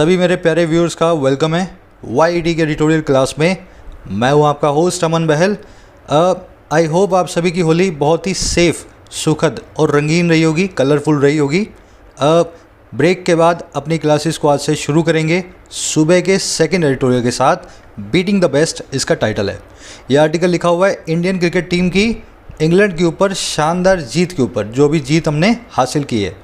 सभी मेरे प्यारे व्यूअर्स का वेलकम है YET के एडिटोरियल क्लास में। मैं हूं आपका host Aman Bahl. I hope आप सभी की होली बहुत ही सेफ़, सुखद और रंगीन रही होगी, कलरफुल रही होगी। ब्रेक के बाद अपनी क्लासेस को आज से शुरू करेंगे सुबह के सेकंड एडिटोरियल के साथ। बीटिंग द बेस्ट इसका टाइटल है। यह आर्टिकल लिखा हुआ है इंडियन क्रिकेट टीम की इंग्लैंड के ऊपर शानदार जीत के ऊपर, जो भी जीत हमने हासिल की है।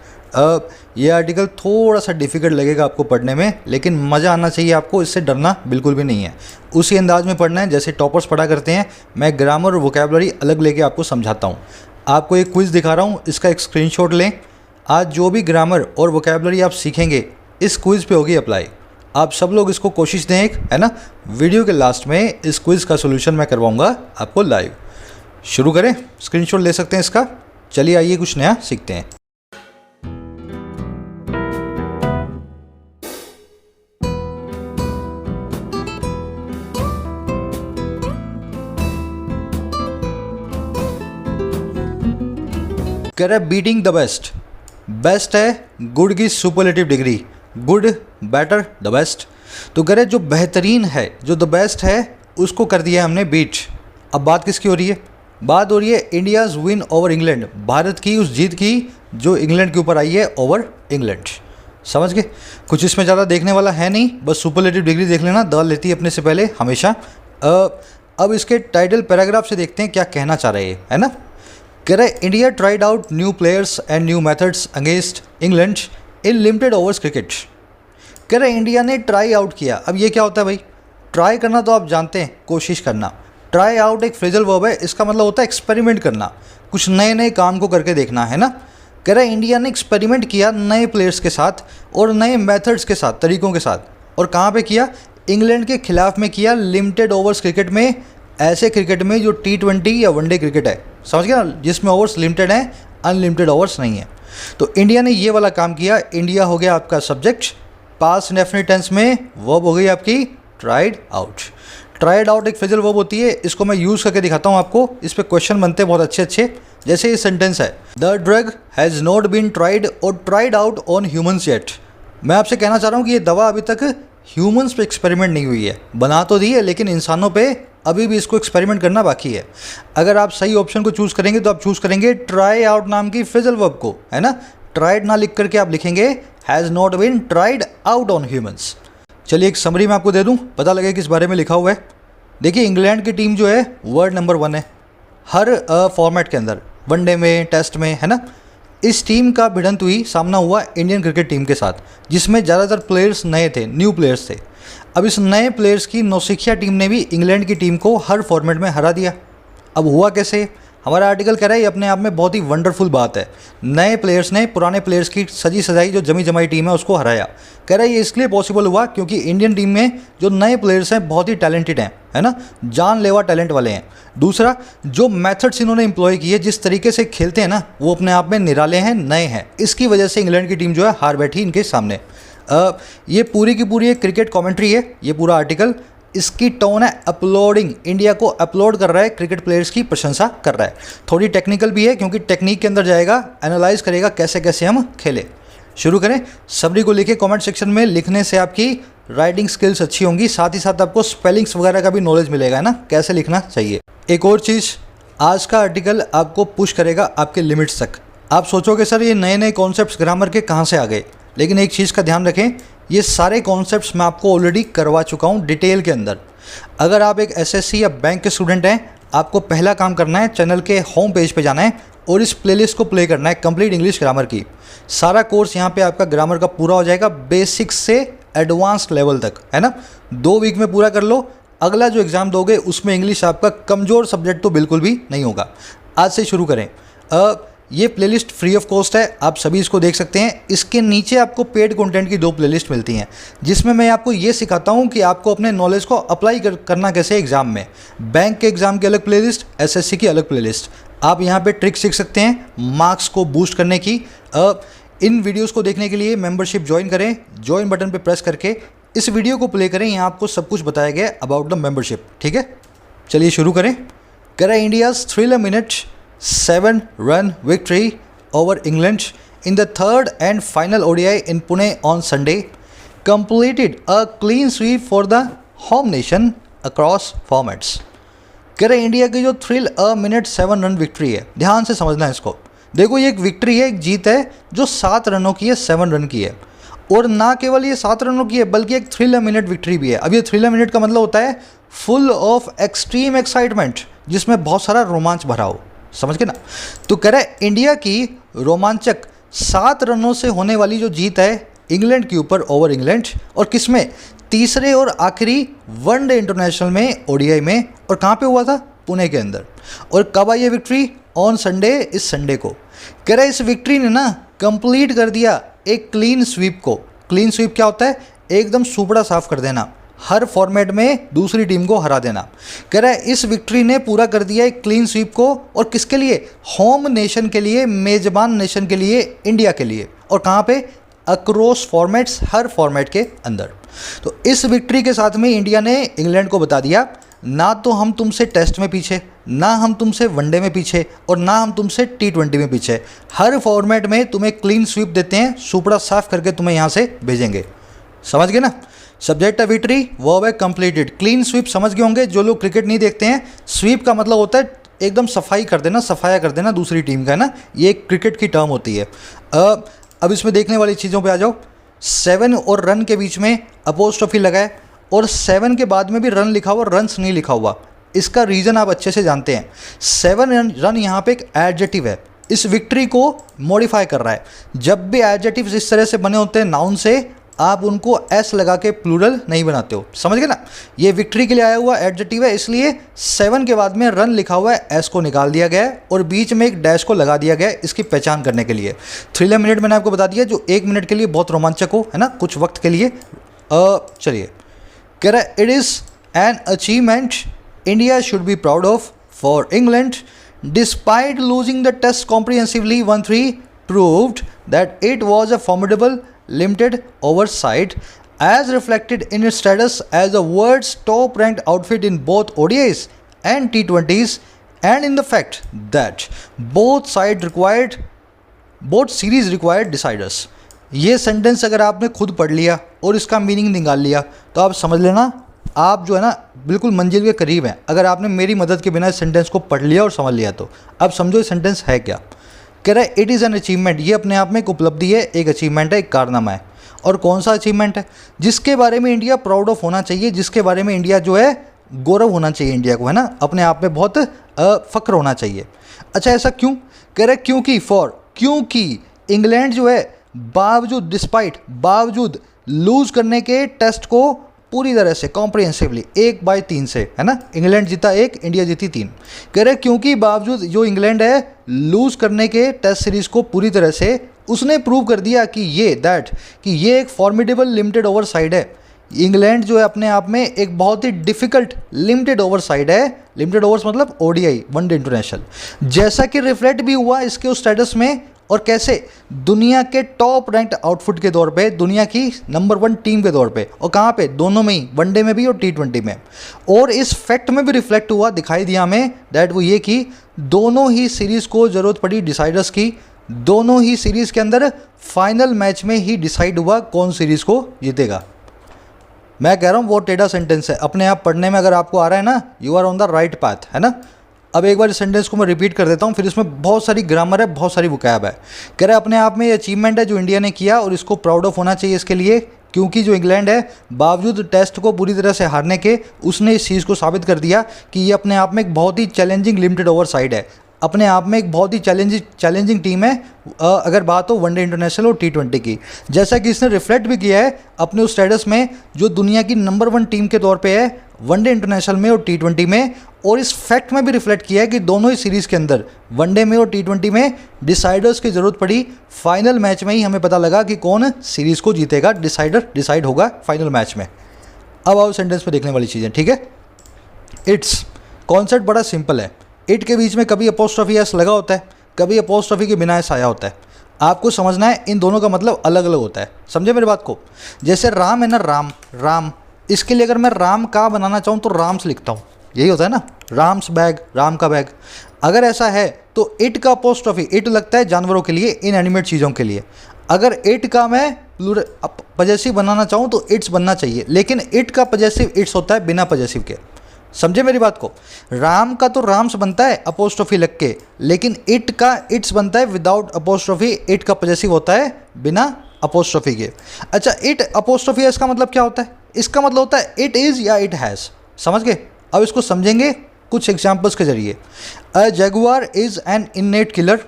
ये आर्टिकल थोड़ा सा डिफ़िकल्ट लगेगा आपको पढ़ने में, लेकिन मज़ा आना चाहिए आपको, इससे डरना बिल्कुल भी नहीं है। उसी अंदाज में पढ़ना है जैसे टॉपर्स पढ़ा करते हैं। मैं ग्रामर और वोकैबुलरी अलग लेके आपको समझाता हूँ। आपको एक क्विज़ दिखा रहा हूँ, इसका एक स्क्रीनशॉट लें। आज जो भी ग्रामर और वोकैबुलरी आप सीखेंगे इस क्विज़ पे होगी अप्लाई। आप सब लोग इसको कोशिश दें, एक है ना। वीडियो के लास्ट में इस क्विज़ का सोल्यूशन मैं करवाऊँगा आपको लाइव। शुरू करें, स्क्रीनशॉट ले सकते हैं इसका। चलिए आइए कुछ नया सीखते हैं। कह रहा है बीटिंग द बेस्ट। बेस्ट है गुड की superlative degree, good, better, the best. तो कह रहे जो बेहतरीन है, जो द बेस्ट है, उसको कर दिया हमने बीट। अब बात किसकी हो रही है? बात हो रही है India's win over England, Bharat की उस जीत की जो इंग्लैंड के ऊपर आई है ओवर इंग्लैंड। समझ गए? कुछ इसमें ज़्यादा देखने वाला है नहीं, बस सुपरलेटिव डिग्री देख लेना, द लेती है अपने से पहले हमेशा। अब इसके टाइटल पैराग्राफ से देखते हैं क्या कहना चाह रहे हैं, है ना। कह रहे India tried out new players and new methods against England in limited overs cricket. कह रहे इंडिया ने ट्राई आउट किया। अब ये क्या होता है भाई? ट्राई करना तो आप जानते हैं, कोशिश करना। ट्राई आउट एक फ्रेजल वर्ब है, इसका मतलब होता है एक्सपेरिमेंट करना, कुछ नए नए काम को करके देखना, है ना। कह रहे इंडिया ने एक्सपेरिमेंट किया नए प्लेयर्स के साथ और नए मेथड्स के साथ, तरीक़ों के साथ। और कहाँ पे किया? इंग्लैंड के खिलाफ में किया, लिमिटेड ओवर्स क्रिकेट में, ऐसे क्रिकेट में जो T20 या वनडे क्रिकेट है, समझ गया ना, जिसमें ओवर्स लिमिटेड हैं, अनलिमिटेड ओवर्स नहीं है। तो इंडिया ने ये वाला काम किया। इंडिया हो गया आपका सब्जेक्ट, पास्ट इंडेफिनिट टेंस में वर्ब हो गई आपकी ट्राइड आउट। ट्राइड आउट एक फ्रेजल वर्ब होती है, इसको मैं यूज़ करके दिखाता हूँ आपको। इस पर क्वेश्चन बनते हैं बहुत अच्छे अच्छे। जैसे ये सेंटेंस है, the drug has not been tried और tried out on humans yet. मैं आपसे कहना चाह रहा हूँ कि ये दवा अभी तक ह्यूमन्स पे एक्सपेरिमेंट नहीं हुई है। बना तो दी है, लेकिन इंसानों पे अभी भी इसको एक्सपेरिमेंट करना बाकी है। अगर आप सही ऑप्शन को चूज़ करेंगे तो आप चूज़ करेंगे ट्राई आउट नाम की फ्रेजल वर्ब को, है ना। ट्राइड ना लिख करके आप लिखेंगे has not been tried out on humans. चलिए एक समरी मैं आपको दे दूं, पता लगे किस बारे में लिखा हुआ है। देखिए इंग्लैंड की टीम जो है वर्ल्ड नंबर 1 है हर फॉर्मेट के अंदर, वनडे में, टेस्ट में, है ना। इस टीम का भिड़ंत हुई, सामना हुआ इंडियन क्रिकेट टीम के साथ, जिसमें ज़्यादातर प्लेयर्स नए थे, न्यू प्लेयर्स थे। अब इस नए प्लेयर्स की नौसिखिया टीम ने भी इंग्लैंड की टीम को हर फॉर्मेट में हरा दिया। अब हुआ कैसे? हमारा आर्टिकल कह रहा है ये अपने आप में बहुत ही वंडरफुल बात है। नए प्लेयर्स ने पुराने प्लेयर्स की सजी सजाई जो जमी जमाई टीम है उसको हराया। कह रहा है ये इसलिए पॉसिबल हुआ क्योंकि इंडियन टीम में जो नए प्लेयर्स हैं बहुत ही टैलेंटेड हैं, है ना, जानलेवा टैलेंट वाले हैं। दूसरा, जो मेथड्स इन्होंने एम्प्लॉय किए, जिस तरीके से खेलते हैं ना, वो अपने आप में निराले हैं, नए हैं। इसकी वजह से इंग्लैंड की टीम जो है हार बैठी इनके सामने। ये पूरी की पूरी एक क्रिकेट कमेंट्री है ये पूरा आर्टिकल। इसकी टोन है अपलोडिंग, इंडिया को अपलोड कर रहा है, क्रिकेट प्लेयर्स की प्रशंसा कर रहा है। थोड़ी टेक्निकल भी है क्योंकि टेक्निक के अंदर जाएगा, एनालाइज करेगा कैसे कैसे हम खेले। शुरू करें। समरी को लिखे कमेंट सेक्शन में, लिखने से आपकी राइटिंग स्किल्स अच्छी होंगी, साथ ही साथ आपको स्पेलिंग्स वगैरह का भी नॉलेज मिलेगा, है ना, कैसे लिखना चाहिए। एक और चीज़, आज का आर्टिकल आपको पुश करेगा आपके लिमिट्स तक। आप सोचोगे सर ये नए नए कॉन्सेप्ट्स ग्रामर के कहाँ से आ गए, लेकिन एक चीज़ का ध्यान रखें, ये सारे कॉन्सेप्ट्स मैं आपको ऑलरेडी करवा चुका हूँ डिटेल के अंदर। अगर आप एक एसएससी या बैंक के स्टूडेंट हैं, आपको पहला काम करना है, चैनल के होम पेज पे जाना है और इस प्लेलिस्ट को प्ले करना है, कंप्लीट इंग्लिश ग्रामर की। सारा कोर्स यहाँ पे आपका ग्रामर का पूरा हो जाएगा, बेसिक से एडवांस लेवल तक, है ना। 2 वीक में पूरा कर लो। अगला जो एग्ज़ाम दोगे उसमें इंग्लिश आपका कमज़ोर सब्जेक्ट तो बिल्कुल भी नहीं होगा। आज से शुरू करें। ये प्लेलिस्ट फ्री ऑफ कॉस्ट है, आप सभी इसको देख सकते हैं। इसके नीचे आपको पेड कंटेंट की 2 प्लेलिस्ट मिलती हैं, जिसमें मैं आपको ये सिखाता हूँ कि आपको अपने नॉलेज को अप्लाई करना कैसे एग्ज़ाम में। बैंक के एग्ज़ाम की अलग प्लेलिस्ट, एसएससी की अलग प्लेलिस्ट। आप यहाँ पे ट्रिक सीख सकते हैं मार्क्स को बूस्ट करने की। इन वीडियोज़ को देखने के लिए मेम्बरशिप ज्वाइन करें, ज्वाइन बटन पर प्रेस करके इस वीडियो को प्ले करें, यहाँ आपको सब कुछ बताया गया अबाउट द मेम्बरशिप, ठीक है। चलिए शुरू करें। कह रहा है India's thriller minute 7-run victory over England in the third and final ODI in Pune on Sunday completed a clean sweep for the home nation across formats। कह रहे इंडिया की जो thrill a minute 7 run victory है, ध्यान से समझना है इसको। देखो ये एक विक्ट्री है, एक जीत है जो 7 रनों की है, 7 रन की है। और ना केवल ये 7 रनों की है बल्कि एक थ्रिल अ मिनट विक्ट्री भी है। अब ये थ्रिल अ मिनट का मतलब होता है फुल ऑफ एक्सट्रीम एक्साइटमेंट, जिसमें बहुत सारा रोमांच भरा हो, समझ गए ना। तो कह रहे इंडिया की रोमांचक 7 रनों से होने वाली जो जीत है इंग्लैंड के ऊपर ओवर इंग्लैंड, और किसमें, तीसरे और आखिरी वनडे इंटरनेशनल में, ओडीआई में, और कहाँ पे हुआ था, पुणे के अंदर। और कब आई ये विक्ट्री, ऑन संडे, इस संडे को। कह रहे इस विक्ट्री ने ना कंप्लीट कर दिया एक क्लीन स्वीप को। क्लीन स्वीप क्या होता है, एकदम सुपड़ा साफ कर देना, हर फॉर्मेट में दूसरी टीम को हरा देना। कह रहा है इस विक्ट्री ने पूरा कर दिया एक क्लीन स्वीप को, और किसके लिए, होम नेशन के लिए, मेजबान नेशन के लिए, इंडिया के लिए। और कहाँ पे, अक्रॉस फॉर्मेट्स, हर फॉर्मेट के अंदर। तो इस विक्ट्री के साथ में इंडिया ने इंग्लैंड को बता दिया, ना तो हम तुमसे टेस्ट में पीछे, ना हम तुमसे वनडे में पीछे, और ना हम तुमसे T20 में पीछे। हर फॉर्मेट में तुम्हें क्लीन स्वीप देते हैं, सुपड़ा साफ करके तुम्हें यहाँ से भेजेंगे। समझ गए ना। सब्जेक्ट है विक्ट्री, वर्ब है कंप्लीटेड। क्लीन स्वीप समझ गए होंगे जो लोग क्रिकेट नहीं देखते हैं। स्वीप का मतलब होता है एकदम सफाई कर देना, सफाया कर देना दूसरी टीम का, है ना। ये एक क्रिकेट की टर्म होती है। अब इसमें देखने वाली चीज़ों पे आ जाओ। 7 और रन के बीच में अपोस्ट्रोफी लगा है, और 7 के बाद में भी रन लिखा हुआ, रन्स नहीं लिखा हुआ। इसका रीज़न आप अच्छे से जानते हैं। 7 रन यहाँ पे एक एडजेक्टिव है, इस विक्ट्री को मॉडिफाई कर रहा है। जब भी एडजेक्टिव्स इस तरह से बने होते हैं नाउन से, आप उनको एस लगा के प्लूरल नहीं बनाते हो, समझ गए ना। ये विक्ट्री के लिए आया हुआ एडजेक्टिव है, इसलिए 7 के बाद में रन लिखा हुआ है, एस को निकाल दिया गया है और बीच में एक डैश को लगा दिया गया है, इसकी पहचान करने के लिए। थ्रिलर मिनट मैंने आपको बता दिया, जो 1 मिनट के लिए बहुत रोमांचक हो, है ना, कुछ वक्त के लिए। चलिए, कह रहा है it is an achievement India should be proud of for England despite losing the test comprehensively 1-3 proved that it was a formidable limited oversight as reflected in its status as the world's top ranked outfit in both ODIs and T20s, and in the fact that both series required deciders। ये sentence अगर आपने खुद पढ़ लिया और इसका meaning निकाल लिया तो आप समझ लेना आप जो है ना बिल्कुल मंजिल के करीब हैं। अगर आपने मेरी मदद के बिना इस सेंटेंस को पढ़ लिया और समझ लिया तो अब समझो ये सेंटेंस है क्या। कह रहा है इट इज़ एन अचीवमेंट, ये अपने आप में एक उपलब्धि है, एक अचीवमेंट है, एक कारनामा है। और कौन सा अचीवमेंट है, जिसके बारे में इंडिया प्राउड ऑफ होना चाहिए, जिसके बारे में इंडिया जो है गौरव होना चाहिए इंडिया को, है ना, अपने आप में बहुत फ़ख्र होना चाहिए। अच्छा ऐसा क्यों, कह रहा है क्योंकि इंग्लैंड जो है बावजूद लूज़ करने के टेस्ट को पूरी तरह से कॉम्प्रिहेंसिवली 1/3 से, है ना, इंग्लैंड जीता 1, इंडिया जीती 3। कह रहे क्योंकि बावजूद जो इंग्लैंड है लूज़ करने के टेस्ट सीरीज़ को पूरी तरह से, उसने प्रूव कर दिया कि ये एक फॉर्मिडेबल लिमिटेड ओवर साइड है। इंग्लैंड जो है अपने आप में एक बहुत ही डिफ़िकल्ट लिमिटेड ओवर साइड है। लिमिटेड ओवर्स मतलब ODI, वनडे इंटरनेशनल, जैसा कि रिफ्लेक्ट भी हुआ इसके उस स्टेटस में। और कैसे, दुनिया के टॉप रैंक्ड आउटफुट के तौर पे, दुनिया की नंबर 1 टीम के तौर पे, और कहाँ पे, दोनों में ही, वनडे में भी और T20 में। और इस फैक्ट में भी रिफ्लेक्ट हुआ, दिखाई दिया हमें, दैट वो ये कि दोनों ही सीरीज़ को ज़रूरत पड़ी डिसाइडर्स की। दोनों ही सीरीज़ के अंदर फाइनल मैच में ही डिसाइड हुआ कौन सीरीज़ को जीतेगा। मैं कह रहा हूँ वो टेढ़ा सेंटेंस है, अपने आप पढ़ने में अगर आपको आ रहा है ना, you are on the right path, है ना। अब एक बार इस सेंटेंस को मैं रिपीट कर देता हूँ, फिर इसमें बहुत सारी ग्रामर है, बहुत सारी वोकैब है। कह रहे हैं अपने आप में ये अचीवमेंट है जो इंडिया ने किया, और इसको प्राउड ऑफ होना चाहिए इसके लिए, क्योंकि जो इंग्लैंड है बावजूद टेस्ट को पूरी तरह से हारने के, उसने इस चीज़ को साबित कर दिया कि ये अपने आप में एक बहुत ही चैलेंजिंग लिमिटेड ओवर साइड है, अपने आप में एक बहुत ही चैलेंजिंग टीम है, अगर बात हो वनडे इंटरनेशनल और T20 की। जैसा कि इसने रिफ्लेक्ट भी किया है अपने उस स्टेटस में, जो दुनिया की नंबर 1 टीम के तौर पे है वनडे इंटरनेशनल में और T20 में। और इस फैक्ट में भी रिफ्लेक्ट किया है कि दोनों ही सीरीज़ के अंदर, वनडे में और T20 में, डिसाइडर्स की ज़रूरत पड़ी। फाइनल मैच में ही हमें पता लगा कि कौन सीरीज़ को जीतेगा, डिसाइड होगा फाइनल मैच में। अब आओ सेंटेंस में देखने वाली चीज़ें, ठीक है। इट्स कॉन्सेप्ट बड़ा सिंपल है। इट के बीच में कभी अपोस्ट्रोफी एस लगा होता है, कभी अपोस्ट्रोफी के बिना एस आया होता है। आपको समझना है इन दोनों का मतलब अलग अलग होता है, समझे मेरी बात को। जैसे राम है ना, राम, इसके लिए अगर मैं राम का बनाना चाहूँ तो राम्स लिखता हूँ, यही होता है ना, राम्स बैग, राम का बैग। अगर ऐसा है तो इट का अपोस्ट्रोफी, इट लगता है जानवरों के लिए, इनएनिमेट चीज़ों के लिए। अगर इट का मैं पजेसिव बनाना चाहूँ तो इट्स बनना चाहिए, लेकिन इट का पजेसिव इट्स होता है बिना पजेसिव के। समझे मेरी बात को? राम का तो राम्स बनता है अपोस्ट्रोफी लग के, लेकिन इट का इट्स बनता है विदाउट अपोस्ट्रोफी। इट का पजेसिव होता है बिना अपोस्ट्रोफी के। अच्छा, इट अपोस्ट्रोफी है, इसका मतलब क्या होता है? इसका मतलब होता है इट इज़ या इट हैज़। समझ गए? अब इसको समझेंगे कुछ एग्जाम्पल्स के जरिए। A jaguar is an innate killer.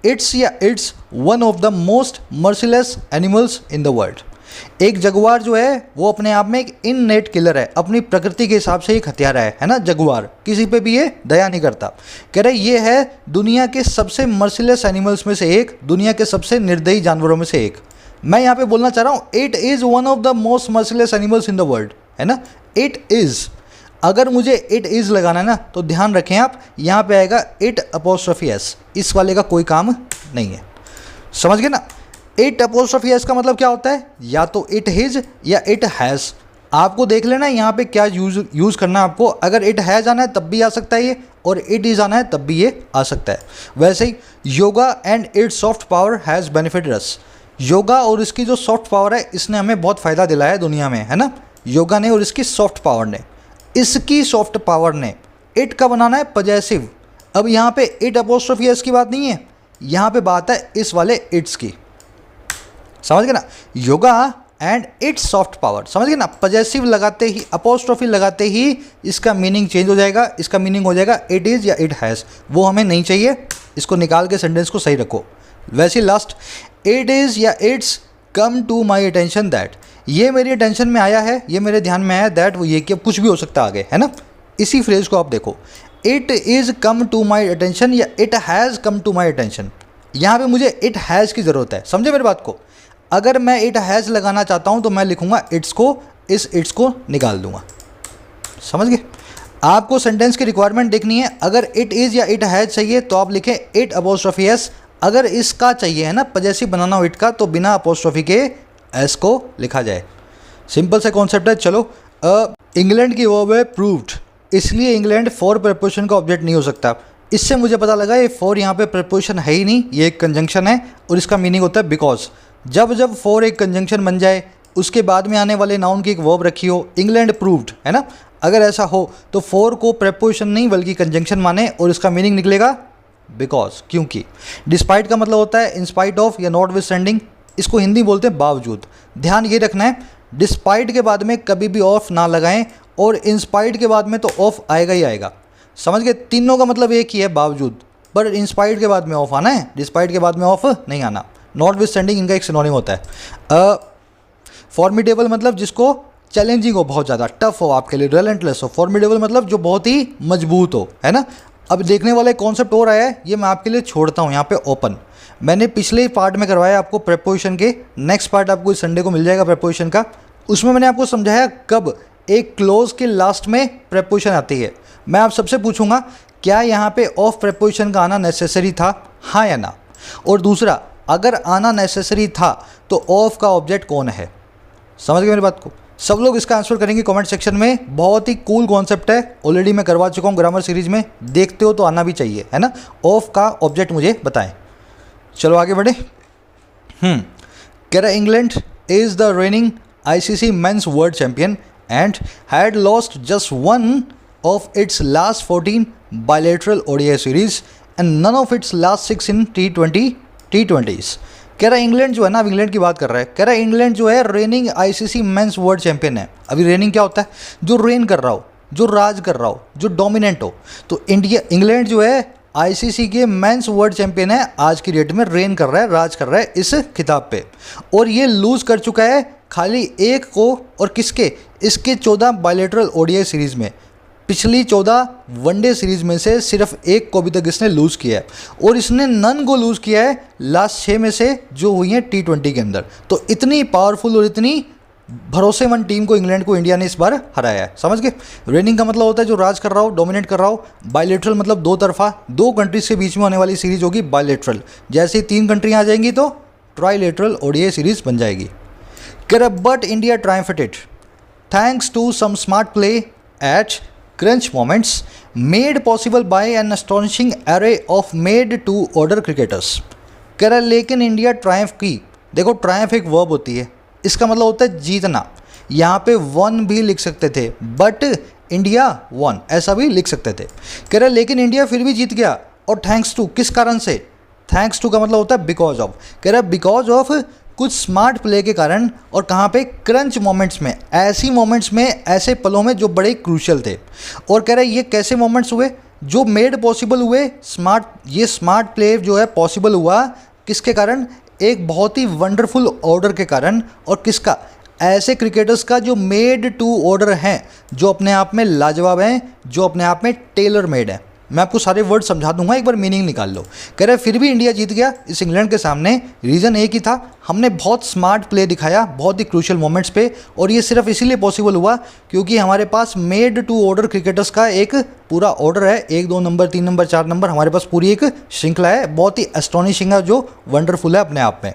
It's या it's one of the most merciless animals in the world. एक जगुआर जो है वो अपने आप में एक इननेट किलर है, अपनी प्रकृति के हिसाब से एक हथियारा है ना। जगुआर किसी पे भी ये दया नहीं करता। कह रहे ये है दुनिया के सबसे मर्सिलेस एनिमल्स में से एक, दुनिया के सबसे निर्दयी जानवरों में से एक। मैं यहाँ पे बोलना चाह रहा हूँ it is one of the most merciless animals in the world, है ना। इट इज़, अगर मुझे इट इज़ लगाना है ना तो ध्यान रखें आप, यहाँ पे आएगा इट अपोस्ट्रोफी एस। इस वाले का कोई काम नहीं है। समझ गए ना? इट अपोस्ट्रोफी एस का मतलब क्या होता है? या तो इट हिज या इट हैज़। आपको देख लेना यहाँ पे क्या यूज़ करना है आपको। अगर इट हैज़ आना है तब भी आ सकता है ये, और इट इज़ आना है तब भी ये आ सकता है। वैसे ही yoga and its soft power has benefited us. Yoga और इसकी जो सॉफ्ट पावर है इसने हमें बहुत फ़ायदा दिलाया है दुनिया में, है ना। योगा ने और इसकी सॉफ्ट पावर ने, इसकी सॉफ्ट पावर ने। इट का बनाना है पजेसिव। अब यहाँ पे इट अपोस्ट्रोफी एस की बात नहीं है, यहाँ पे बात है इस वाले इट्स की। समझ गए ना? Yoga and its soft power, समझ गए ना? पजेसिव लगाते ही, अपोस्ट्रोफी लगाते ही इसका मीनिंग चेंज हो जाएगा। इसका मीनिंग हो जाएगा इट इज़ या इट हैज़। वो हमें नहीं चाहिए, इसको निकाल के सेंटेंस को सही रखो। वैसे लास्ट, इट इज़ या it's come to my attention that. ये मेरी अटेंशन में आया है, ये मेरे ध्यान में आया। दैट वो ये कि कुछ भी हो सकता है आगे, है ना। इसी फ्रेज को आप देखो, it is come to my attention या it has come to my attention. यहाँ पे मुझे इट हैज़ की ज़रूरत है। समझे मेरी बात को? अगर मैं इट हैज़ लगाना चाहता हूँ तो मैं लिखूँगा इट्स को, इस इट्स को निकाल दूंगा। समझ गए? आपको सेंटेंस की रिक्वायरमेंट देखनी है। अगर इट इज़ या इट हैज़ चाहिए तो आप लिखें इट अपोस्ट्रोफी एस। अगर इसका चाहिए है ना पजेसिव बनाना हो इट का, तो बिना अपोस्ट्रोफी के एस को लिखा जाए। सिंपल सा कॉन्सेप्ट है। चलो, इंग्लैंड की वर्ब है प्रूव्ड, इसलिए इंग्लैंड फॉर प्रपोजिशन का ऑब्जेक्ट नहीं हो सकता। इससे मुझे पता लगा ये फॉर यहाँ पे प्रपोजिशन है ही नहीं, ये एक कंजंक्शन है और इसका मीनिंग होता है बिकॉज। जब जब फॉर एक कंजंक्शन बन जाए, उसके बाद में आने वाले नाउन की एक वर्ब रखी हो, इंग्लैंड प्रूव्ड, है ना। अगर ऐसा हो तो फॉर को प्रपोजिशन नहीं बल्कि कंजंक्शन माने और इसका मीनिंग निकलेगा बिकॉज, क्योंकि। डिस्पाइट का मतलब होता है इन स्पाइट ऑफ या नॉट विथ स्टैंडिंग। इसको हिंदी बोलते हैं बावजूद। ध्यान ये रखना है, डिस्पाइट के बाद में कभी भी ऑफ ना लगाएं, और इन स्पाइट के बाद में तो ऑफ आएगा ही आएगा। समझ गए? तीनों का मतलब एक ही है, बावजूद। पर इन स्पाइट के बाद में ऑफ आना है, डिस्पाइट के बाद में ऑफ नहीं आना। नॉट विथ स्टैंडिंग इनका एक सिनोनिम होता है। फॉर्मिडेबल मतलब जिसको चैलेंजिंग हो, बहुत ज़्यादा टफ हो आपके लिए, रिलेंटलेस हो। फॉर्मिडेबल मतलब जो बहुत ही मजबूत हो, है ना। अब देखने वाला एक कॉन्सेप्ट और आया है, ये मैं आपके लिए छोड़ता हूँ यहाँ पे ओपन। मैंने पिछले पार्ट में करवाया आपको प्रेपोजिशन के, नेक्स्ट पार्ट आपको इस संडे को मिल जाएगा प्रेपोजिशन का। उसमें मैंने आपको समझाया कब एक क्लोज के लास्ट में प्रेपोजिशन आती है। मैं आप सबसे पूछूंगा क्या यहाँ पे ऑफ प्रेपोजिशन का आना नेसेसरी था, हाँ या ना। और दूसरा, अगर आना नेसेसरी था तो ऑफ का ऑब्जेक्ट कौन है। समझ गए मेरी बात को? सब लोग इसका आंसर करेंगे कमेंट सेक्शन में। बहुत ही कूल कॉन्सेप्ट है, ऑलरेडी मैं करवा चुका हूँ ग्रामर सीरीज में, देखते हो तो आना भी चाहिए, है ना। ऑफ का ऑब्जेक्ट मुझे बताएं। चलो आगे बढ़े। कह रहा England is the reigning ICC men's world champion and had lost just one of its last 14 bilateral ODI series and none of its last 6 in T20s। कह रहा है इंग्लैंड जो है ना, अब इंग्लैंड की बात कर रहा है। कह रहा है इंग्लैंड जो है raining ICC men's world champion है। अभी रेनिंग क्या होता है? जो रेन कर रहा हो, जो राज कर रहा हो, जो डोमिनेंट हो। तो इंग्लैंड जो है ICC के मेंस वर्ल्ड चैंपियन है, आज की डेट में रेन कर रहा है, राज कर रहा है इस खिताब पे। और ये लूज कर चुका है खाली एक को, और किसके? इसके 14 बायलैटरल ODI सीरीज़ में। पिछली 14 वनडे सीरीज़ में से सिर्फ एक को अभी तक इसने लूज़ किया है, और इसने नन को लूज़ किया है लास्ट 6 में से जो हुई हैं T20 के अंदर। तो इतनी पावरफुल और इतनी भरोसेमंद टीम को इंग्लैंड को इंडिया ने इस बार हराया है। समझ गए? रेनिंग का मतलब होता है जो राज कर रहा हो, डोमिनेट कर रहा हो। बायलैटरल मतलब दो तरफा, दो कंट्रीज के बीच में होने वाली सीरीज होगी बायलैटरल। जैसे ही 3 कंट्रियाँ आ जाएंगी तो ट्राइलैटरल ODI सीरीज बन जाएगी। But India triumphed thanks to some smart play at crunch moments made possible by an astonishing array of made to order cricketers। कह रहा लेकिन इंडिया ट्रायम्फ की देखो ट्रायम्फ एक वर्ब होती है, इसका मतलब होता है जीतना। यहाँ पे वन भी लिख सकते थे, बट इंडिया वन ऐसा भी लिख सकते थे। कह रहे लेकिन इंडिया फिर भी जीत गया, और थैंक्स टू, किस कारण से? थैंक्स टू का मतलब होता है बिकॉज ऑफ। कह रहा है बिकॉज ऑफ कुछ स्मार्ट प्ले के कारण, और कहाँ पे? क्रंच मोमेंट्स में, ऐसी मोमेंट्स में, ऐसे पलों में जो बड़े क्रूशियल थे। और कह रहे ये कैसे मोमेंट्स हुए? जो मेड पॉसिबल हुए ये स्मार्ट प्ले जो है पॉसिबल हुआ किसके कारण? एक बहुत ही वंडरफुल ऑर्डर के कारण। और किसका? ऐसे क्रिकेटर्स का जो मेड टू ऑर्डर हैं, जो अपने आप में लाजवाब हैं, जो अपने आप में टेलर मेड है। मैं आपको सारे वर्ड समझा दूंगा, एक बार मीनिंग निकाल लो। कह रहे फिर भी इंडिया जीत गया इस इंग्लैंड के सामने। रीज़न एक ही था, हमने बहुत स्मार्ट प्ले दिखाया बहुत ही क्रूशियल मोमेंट्स पे, और ये सिर्फ इसीलिए पॉसिबल हुआ क्योंकि हमारे पास मेड टू ऑर्डर क्रिकेटर्स का एक पूरा ऑर्डर है। 1 2 नंबर 3 नंबर 4 नंबर, हमारे पास पूरी एक श्रृंखला है, बहुत ही एस्टोनिशिंग है, जो वंडरफुल है अपने आप में।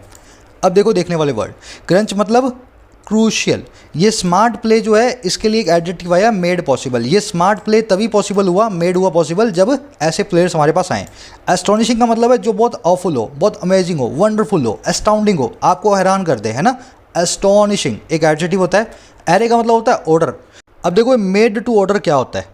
अब देखो देखने वाले वर्ड, क्रंच मतलब क्रूशियल। ये स्मार्ट प्ले जो है इसके लिए एक एडजेक्टिव आया मेड पॉसिबल। ये स्मार्ट प्ले तभी पॉसिबल हुआ, मेड हुआ पॉसिबल, जब ऐसे प्लेयर्स हमारे पास आए। एस्टोनिशिंग का मतलब है जो बहुत ऑफुल हो, बहुत अमेजिंग हो, वंडरफुल हो, एस्टाउंडिंग हो, आपको हैरान कर दे, है ना। एस्टोनिशिंग एक एडजेक्टिव होता है। एरे का मतलब होता है ऑर्डर। अब देखो मेड टू ऑर्डर क्या होता है?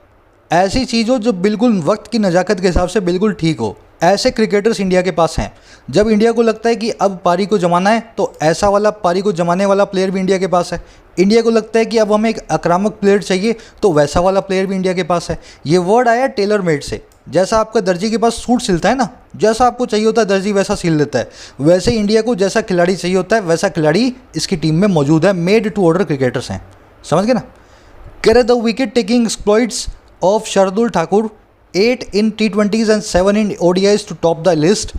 ऐसी चीज़ हो जो बिल्कुल वक्त की नज़ाकत के हिसाब से बिल्कुल ठीक हो। ऐसे क्रिकेटर्स इंडिया के पास हैं। जब इंडिया को लगता है कि अब पारी को जमाना है, तो ऐसा वाला पारी को जमाने वाला प्लेयर भी इंडिया के पास है। इंडिया को लगता है कि अब हमें एक आक्रामक प्लेयर चाहिए, तो वैसा वाला प्लेयर भी इंडिया के पास है। ये वर्ड आया टेलर मेड से। जैसा आपका दर्जी के पास सूट सिलता है ना, जैसा आपको चाहिए होता है दर्जी वैसा सिल देता है, वैसे इंडिया को जैसा खिलाड़ी चाहिए होता है वैसा खिलाड़ी इसकी टीम में मौजूद है। मेड टू ऑर्डर क्रिकेटर्स हैं, समझ गए ना। कह रहे the wicket taking exploits of Shardul Thakur, 8 in T20s and 7 in ODIs to top the list.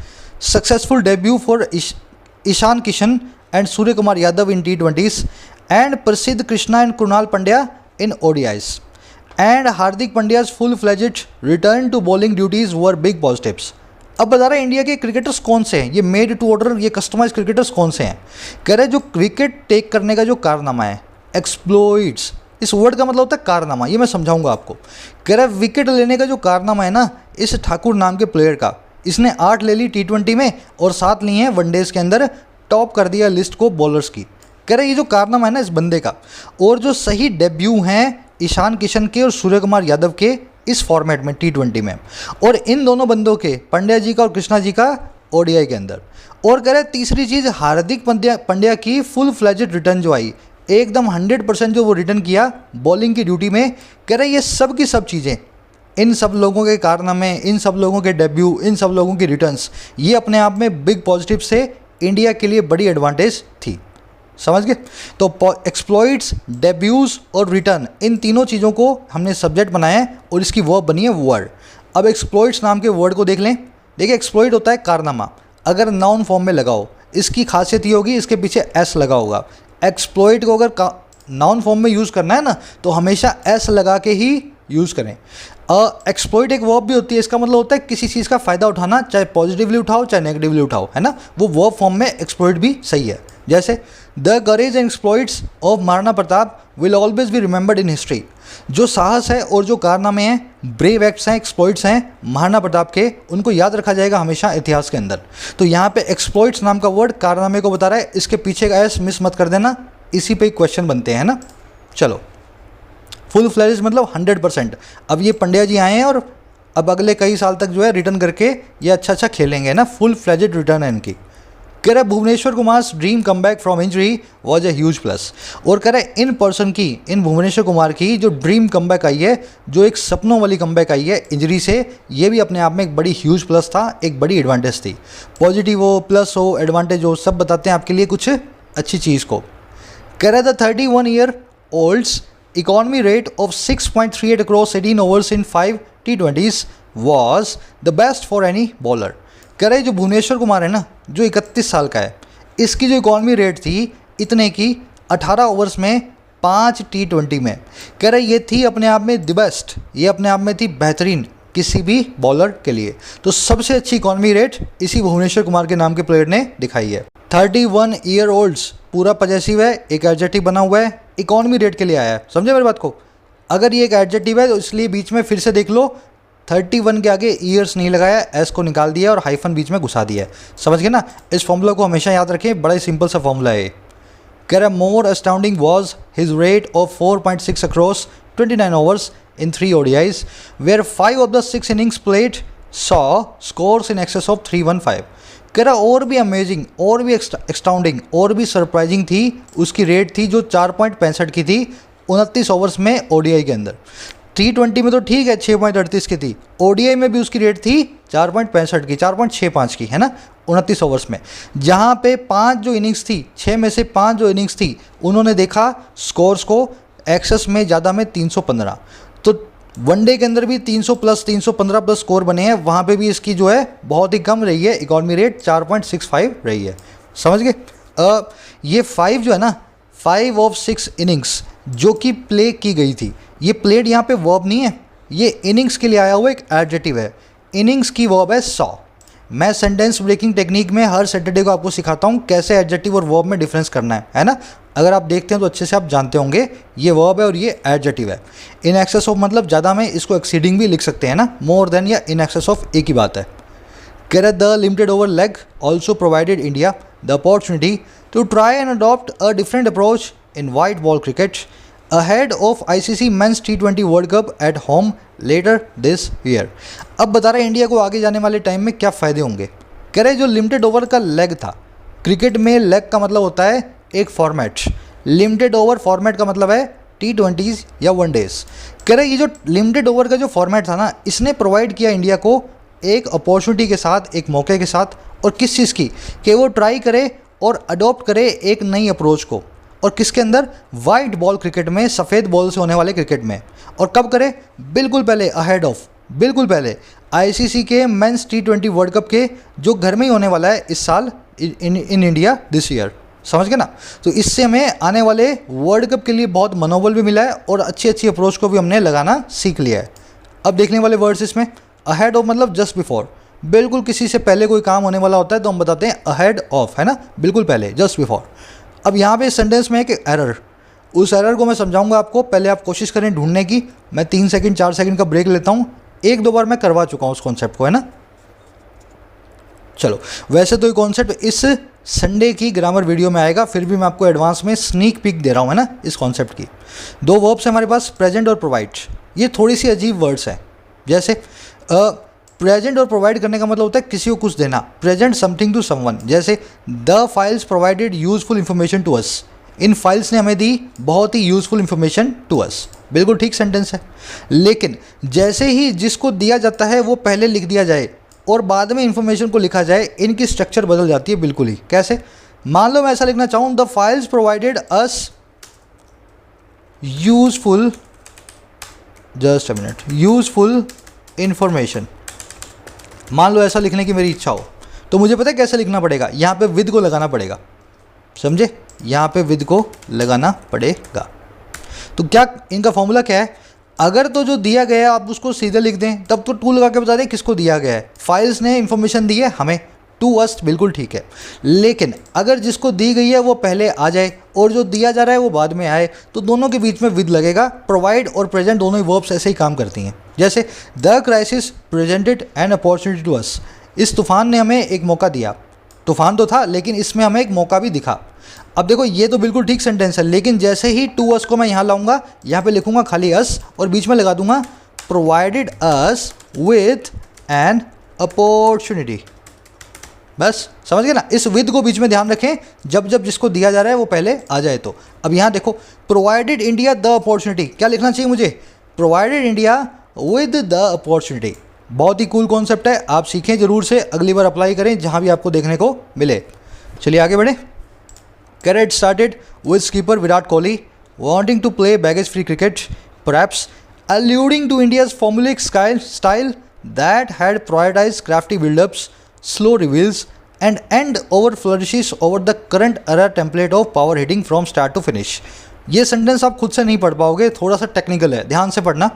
Successful debut for Ishan Kishan and Surya Kumar Yadav in T20s, and Prasidh Krishna and Krunal Pandya in ODIs. And Hardik Pandya's full-fledged return to bowling duties were big positives. अब बता रहे हैं India के cricketers कौन से हैं, ये made to order, ये कस्टमाइज क्रिकेटर्स कौन से हैं। कह रहे जो विकेट टेक करने का जो कारनामा है, एक्सप्लॉइट्स, इस वर्ड का मतलब होता है कारनामा, ये मैं समझाऊंगा आपको। कह रहा है विकेट लेने का जो कारनामा है ना, इस ठाकुर नाम के प्लेयर का, इसने 8 ले ली T20 में और 7 ली हैं वनडेज के अंदर, टॉप कर दिया लिस्ट को बॉलर्स की। कह रहे ये जो कारनामा है ना इस बंदे का, और जो सही डेब्यू हैं ईशान किशन के और सूर्य कुमार यादव के इस फॉर्मेट में T20 में, और इन दोनों बंदों के, पंड्या जी का और कृष्णा जी का, ODI के अंदर। और कह रहे तीसरी चीज़ हार्दिक पंड्या की फुल फ्लैजेड रिटर्न जो आई, एकदम 100% जो वो रिटर्न किया बॉलिंग की ड्यूटी में। कह रहे ये सब की सब चीज़ें, इन सब लोगों के कारनामे, इन सब लोगों के डेब्यू, इन सब लोगों की रिटर्न्स, ये अपने आप में बिग पॉजिटिव से इंडिया के लिए बड़ी एडवांटेज थी, समझ गए। तो एक्सप्लॉइट्स, डेब्यूज़ और रिटर्न, इन तीनों चीज़ों को हमने सब्जेक्ट बनाया है और इसकी वर्ब बनी है वर्ड। अब एक्सप्लॉइट्स नाम के वर्ड को देख लें। देखिए एक्सप्लॉइट होता है कारनामा, अगर नाउन फॉर्म में लगाओ, इसकी खासियत ये होगी इसके पीछे एस लगा होगा। एक्सप्लॉइट को अगर नाउन फॉर्म में यूज़ करना है ना, तो हमेशा एस लगा के ही यूज़ करें। एक्सप्लॉइट एक वर्ब भी होती है, इसका मतलब होता है किसी चीज़ का फ़ायदा उठाना, चाहे पॉजिटिवली उठाओ चाहे नेगेटिवली उठाओ, है ना। वो वर्ब फॉर्म में एक्सप्लॉइट भी सही है। जैसे the courage and exploits of Maharana Pratap will always be remembered in history. जो साहस है और जो कारनामे हैं, ब्रेव एक्ट्स हैं, एक्सप्लॉइट्स हैं महाराणा प्रताप के, उनको याद रखा जाएगा हमेशा इतिहास के अंदर। तो यहाँ पे एक्सप्लॉइट्स नाम का वर्ड कारनामे को बता रहा है, इसके पीछे का एस मिस मत कर देना, इसी पे क्वेश्चन बनते हैं ना। चलो, फुल फ्लैज मतलब 100%। अब ये पंड्या जी आए हैं और अब अगले कई साल तक जो है रिटर्न करके ये अच्छा खेलेंगे ना, फुल फ्लैजेड रिटर्न है इनकी। कह रहा है Bhuvneshwar Kumar dream come back from injury was a huge plus. और कह रहा है इन पर्सन की, इन भुवनेश्वर कुमार की जो ड्रीम कम बैक आई है, जो एक सपनों वाली कम बैक आई है इंजरी से, ये भी अपने आप में एक बड़ी ह्यूज प्लस था, एक बड़ी एडवांटेज थी। पॉजिटिव हो, प्लस हो, एडवांटेज हो, सब बताते हैं आपके लिए कुछ अच्छी चीज़ को। कह रहा है the 31 year olds economy rate of 6.38 across 18 overs in 5 T20s was the best for any bowler। कह रहे जो भुवनेश्वर कुमार है ना, जो 31 साल का है, इसकी जो इकॉनमी रेट थी इतने की 18 ओवर्स में 5 T20 में, कह रहे ये थी अपने आप में द बेस्ट, ये अपने आप में थी बेहतरीन किसी भी बॉलर के लिए। तो सबसे अच्छी इकॉनमी रेट इसी भुवनेश्वर कुमार के नाम के प्लेयर ने दिखाई है। 31 ईयर ओल्ड्स पूरा पॉजेसिव है, एक एडजेक्टिव बना हुआ है, इकॉनमी रेट के लिए आया है, समझे मेरी बात को। अगर ये एक एडजेक्टिव है तो इसलिए बीच में फिर से देख लो, 31 के आगे ईयर्स नहीं लगाया, एस को निकाल दिया और हाइफन बीच में घुसा दिया है। समझ गए ना? इस फॉर्मूला को हमेशा याद रखें, बड़ा ही सिंपल सा फॉर्मूला है। कह रहा more astounding was his rate of 4.6 across 29 overs in 3 ODIs, where 5 of the 6 innings played saw scores in excess of 315। कह रहा और भी अमेजिंग, और भी एक्सटाउंडिंग, और भी सरप्राइजिंग थी उसकी रेट थी जो 4.65 की थी 29 ओवर्स में ODI के अंदर। T20 में तो ठीक है 6.38 की थी, ODI में भी उसकी रेट थी 4.65 की, 4.65 की, है ना, 29 ओवर्स में। जहाँ पे 5 जो इनिंग्स थी, 6 में से 5 जो इनिंग्स थी, उन्होंने देखा स्कोर्स को एक्सेस में ज़्यादा में 315। तो वनडे के अंदर भी 300 प्लस 315 प्लस स्कोर बने हैं, वहाँ पे भी इसकी जो है बहुत ही कम रही है, इकॉनमी रेट 4.65 रही है। समझ गए? ये 5 जो है ना, 5 ऑफ 6 इनिंग्स जो कि प्ले की गई थी, ये प्लेड यहाँ पे वर्ब नहीं है, ये इनिंग्स के लिए आया हुआ एक एडजेक्टिव है। इनिंग्स की वर्ब है सॉ। मैं सेंटेंस ब्रेकिंग टेक्निक में हर सैटरडे को आपको सिखाता हूँ कैसे एडजेक्टिव और वर्ब में डिफरेंस करना है ना? अगर आप देखते हैं तो अच्छे से आप जानते होंगे, ये वर्ब है और ये एडजेक्टिव है। इन एक्सेस ऑफ मतलब ज़्यादा में इसको एक्सीडिंग भी लिख सकते हैं ना, मोर देन या इन एक्सेस ऑफ एक ही बात है। कह रहा the limited over leg also provided India the opportunity to try and adopt a different approach in white ball cricket ahead of ICC men's T20 world cup at home later this year. अब बता रहे India को आगे जाने वाले time में क्या फ़ायदे होंगे। कह रहे जो लिमिटेड ओवर का लेग था, क्रिकेट में लेग का मतलब होता है एक फॉर्मेट, लिमिटेड ओवर फॉर्मेट का मतलब है T20s या वनडेज। कह रहे ये जो लिमिटेड ओवर का जो फॉर्मेट था ना, इसने प्रोवाइड किया इंडिया को एक अपॉर्चुनिटी के साथ, एक मौके के साथ, और किस चीज़ की, कि वो ट्राई करे और अडॉप्ट करे एक नई अप्रोच को, और किसके अंदर, वाइट बॉल क्रिकेट में, सफ़ेद बॉल से होने वाले क्रिकेट में। और कब करे, बिल्कुल पहले, अहेड ऑफ, बिल्कुल पहले ICC के मेंस T20 वर्ल्ड कप के, जो घर में ही होने वाला है इस साल इन इंडिया दिस ईयर। समझ गए ना? तो इससे हमें आने वाले वर्ल्ड कप के लिए बहुत मनोबल भी मिला है और अच्छी अच्छी अप्रोच को भी हमने लगाना सीख लिया है। अब देखने वाले वर्ड्स इसमें, अहेड ऑफ मतलब जस्ट बिफोर, बिल्कुल किसी से पहले कोई काम होने वाला होता है तो हम बताते हैं अहेड ऑफ, है ना, बिल्कुल पहले, जस्ट बिफोर। अब यहाँ पे सेंटेंस में एक एरर, उस एरर को मैं समझाऊंगा आपको, पहले आप कोशिश करें ढूंढने की। मैं 3 सेकंड 4 सेकंड का ब्रेक लेता हूँ, 1-2 बार मैं करवा चुका हूँ उस कॉन्सेप्ट को, है ना। चलो, वैसे तो ये कॉन्सेप्ट इस संडे की ग्रामर वीडियो में आएगा, फिर भी मैं आपको एडवांस में स्नीक पिक दे रहा हूँ, है ना, इस कॉन्सेप्ट की। 2 वर्ब्स है हमारे पास, प्रेजेंट और प्रोवाइड। ये थोड़ी सी अजीब वर्ड्स हैं, जैसे प्रेजेंट और प्रोवाइड करने का मतलब होता है किसी को कुछ देना, प्रेजेंट समथिंग टू समवन। जैसे the files provided useful information to us, इन फाइल्स ने हमें दी बहुत ही यूजफुल इन्फॉर्मेशन टू अस, बिल्कुल ठीक सेंटेंस है। लेकिन जैसे ही जिसको दिया जाता है वो पहले लिख दिया जाए और बाद में इन्फॉर्मेशन को लिखा जाए, इनकी स्ट्रक्चर बदल जाती है बिल्कुल ही। कैसे? मान लो मैं ऐसा लिखना चाहूँ, the files provided us useful, just a minute, useful information. मान लो ऐसा लिखने की मेरी इच्छा हो, तो मुझे पता है कैसे लिखना पड़ेगा, यहाँ पे विद को लगाना पड़ेगा, समझे, यहाँ पे विद को लगाना पड़ेगा। तो क्या इनका फॉर्मूला क्या है, अगर तो जो दिया गया है आप उसको सीधे लिख दें, तब तो टू लगा के बता दें किसको दिया गया है, फाइल्स ने इन्फॉर्मेशन दी है हमें, टू अस, बिल्कुल ठीक है। लेकिन अगर जिसको दी गई है वो पहले आ जाए और जो दिया जा रहा है वो बाद में आए, तो दोनों के बीच में विद लगेगा। प्रोवाइड और प्रेजेंट दोनों ही वर्ब्स ऐसे ही काम करती हैं। जैसे the crisis presented an opportunity to us, इस तूफान ने हमें एक मौका दिया, तूफान तो था लेकिन इसमें हमें एक मौका भी दिखा। अब देखो ये तो बिल्कुल ठीक सेंटेंस है, लेकिन जैसे ही टू अस को मैं यहाँ लाऊंगा, यहाँ पे लिखूंगा खाली अस और बीच में लगा दूंगा provided us with an opportunity, बस समझ गए ना। इस विद को बीच में ध्यान रखें, जब जब जिसको दिया जा रहा है वो पहले आ जाए। तो अब यहाँ देखो, प्रोवाइडेड इंडिया द अपॉर्चुनिटी, क्या लिखना चाहिए मुझे, provided India with the opportunity. बहुत ही कूल कॉन्सेप्ट है, आप सीखें जरूर से, अगली बार अप्लाई करें जहाँ भी आपको देखने को मिले। चलिए आगे बढ़े। It started with skipper Virat Kohli wanting to play baggage-free cricket, perhaps alluding to India's formulaic style that had prioritized crafty build-ups, slow reveals, and end-over flourishes over the current era template of power hitting from start to finish. ये sentence आप खुद से नहीं पढ़ पाओगे, थोड़ा सा technical है, ध्यान से पढ़ना।